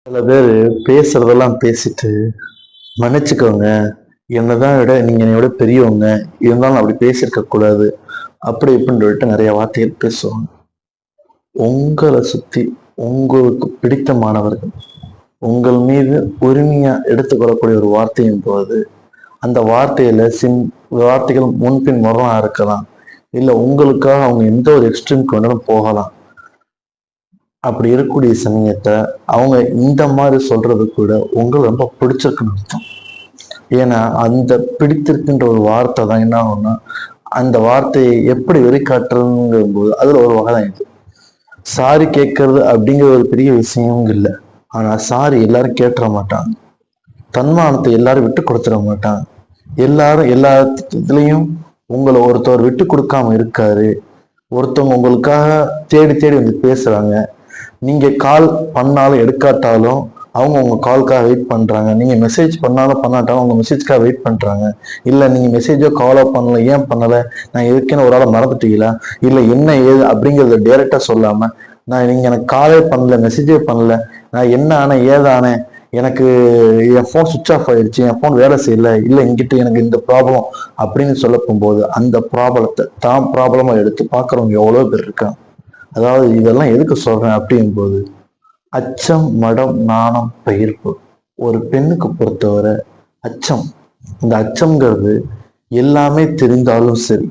சில பேர் பேசுறதெல்லாம் பேசிட்டு மன்னிச்சுக்கோங்க, என்னதான் விட நீங்க என்னை விட பெரியவங்க, இருந்தாலும் அப்படி பேசியிருக்க கூடாது அப்படி இப்படின்னு சொல்லிட்டு நிறைய வார்த்தைகள் பேசுவாங்க. உங்களை சுத்தி உங்களுக்கு பிடித்தமானவர்கள் உங்கள் மீது உரிமையா எடுத்துக்கொள்ளக்கூடிய ஒரு வார்த்தையின் போது அந்த வார்த்தையில வார்த்தைகள் முன்பின் முரணா இருக்கலாம். இல்ல உங்களுக்காக அவங்க எந்த ஒரு எக்ஸ்ட்ரீம்க்கு வேணாலும் போகலாம். அப்படி இருக்கக்கூடிய சமயத்தை அவங்க இந்த மாதிரி சொல்றது கூட உங்களுக்கு ரொம்ப பிடிச்சிருக்குன்னு அர்த்தம். ஏன்னா அந்த பிடித்திருக்குன்ற ஒரு வார்த்தை தான் என்ன ஆகும்னா, அந்த வார்த்தையை எப்படி வெளிக்காட்டுறதுங்கிற போது அதுல ஒரு வகை தான் இது. சாரி கேட்கறது அப்படிங்கிற ஒரு பெரிய விஷயம் இல்லை. ஆனா சாரி எல்லாரும் கேட்டுற மாட்டாங்க. தன்மானத்தை எல்லாரும் விட்டு கொடுத்துட மாட்டாங்க. எல்லாரும் எல்லா இதுலயும் உங்களை ஒருத்தவர் விட்டு கொடுக்காம இருக்காரு. ஒருத்தவங்க உங்களுக்காக தேடி தேடி வந்து பேசுறாங்க. நீங்க கால் பண்ணாலும் எடுக்காட்டாலும் அவங்க உங்க கால்க்காக வெயிட் பண்றாங்க. நீங்க மெசேஜ் பண்ணாலும் பண்ணாட்டாலும் உங்க மெசேஜ்க்காக வெயிட் பண்றாங்க. இல்ல நீங்க மெசேஜோ காலோ பண்ணல, ஏன் பண்ணல, நான் எதுக்குன்னு ஒரு ஆளை மறந்துட்டீங்களா, இல்ல என்ன ஏது அப்படிங்கறத டைரக்டா சொல்லாம, நீங்க எனக்கு காலே பண்ணல, மெசேஜே பண்ணல, நான் என்ன ஆனேன் ஏதானேன், எனக்கு என் ஃபோன் சுவிச் ஆஃப் ஆயிடுச்சு, என் ஃபோன் வேலை செய்யல, இல்ல இங்கிட்ட எனக்கு இந்த ப்ராப்ளம் அப்படின்னு சொல்ல போகும்போது அந்த ப்ராப்ளத்தை தான் ப்ராப்ளமா எடுத்து பாக்குறவங்க எவ்வளவு பேர் இருக்காங்க. அதாவது இதெல்லாம் எதுக்கு சொல்றேன் அப்படிங்கும் போது, அச்சம், மடம், நாணம், பயிர்ப்பு. ஒரு பெண்ணுக்கு பொறுத்தவரை அச்சம். இந்த அச்சம்ங்கிறது எல்லாமே தெரிந்தாலும் சரி,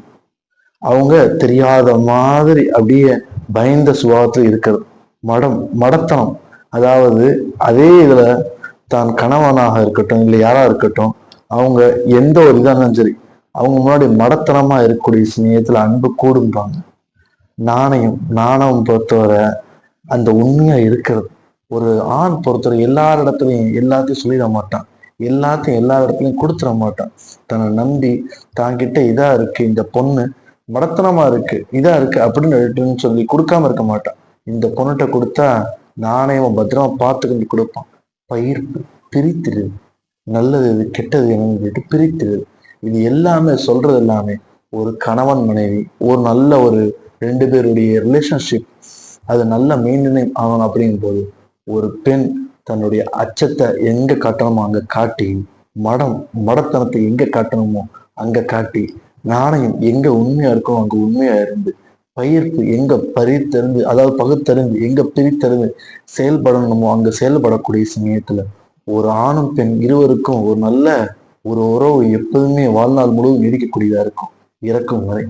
அவங்க தெரியாத மாதிரி அப்படியே பயந்த சுபாவத்தில் இருக்கிறது. மடத்தனம். அதாவது அதே இதுல தான் கணவனாக இருக்கட்டும் இல்லை யாரா இருக்கட்டும், அவங்க எந்த ஒரு இதா இருந்தாலும் சரி, அவங்க முன்னாடி மடத்தனமா இருக்கக்கூடிய சமயத்துல அன்பு கூடும்பாங்க. நாணம் பொறுத்தவரை அந்த உண்மையா இருக்கிறது. ஒரு ஆண் பொறுத்தவரை எல்லார் இடத்துலையும் எல்லாத்தையும் சொல்லிட மாட்டான், எல்லாத்தையும் எல்லா இடத்துலையும் கொடுத்துட மாட்டான். தன்னை நம்பி தாங்கிட்ட இதா இருக்கு, இந்த பொண்ணு மடத்தனமா இருக்கு, இதா இருக்கு அப்படின்னு சொல்லி கொடுக்காம இருக்க மாட்டான். இந்த பொண்ணுகிட்ட கொடுத்தா நாணயம் பத்திரமா பார்த்துக்கிட்டு கொடுப்பான். பயிர்ப்பு, பிரித்திரு, நல்லது எது கெட்டது என்னன்னு சொல்லிட்டு பிரித்திரு. இது எல்லாமே சொல்றது எல்லாமே ஒரு கணவன் மனைவி ஒரு நல்ல ஒரு ரெண்டு பேருடைய ரிலேஷன்ஷிப் அது நல்ல மெயின்டைன் ஆகணும். அப்படிங்கும் போது ஒரு பெண் தன்னுடைய அச்சத்தை எங்க காட்டணுமோ அங்க காட்டி, மடத்தனத்தை எங்க காட்டணுமோ அங்க காட்டி, நாணயம் எங்க உண்மையா இருக்கோ அங்க உண்மையா இருந்து, பயிர்ப்பு எங்க பறித்தறிந்து அதாவது பகுத்தறிந்து எங்க பிரித்தறிந்து செயல்படணுமோ அங்க செயல்படக்கூடிய சமயத்துல ஒரு ஆணும் பெண் இருவருக்கும் ஒரு நல்ல ஒரு உறவு எப்போதுமே வாழ்நாள் முழுவதும் நீடிக்கக்கூடியதா இருக்கும், இறக்கும் வரை.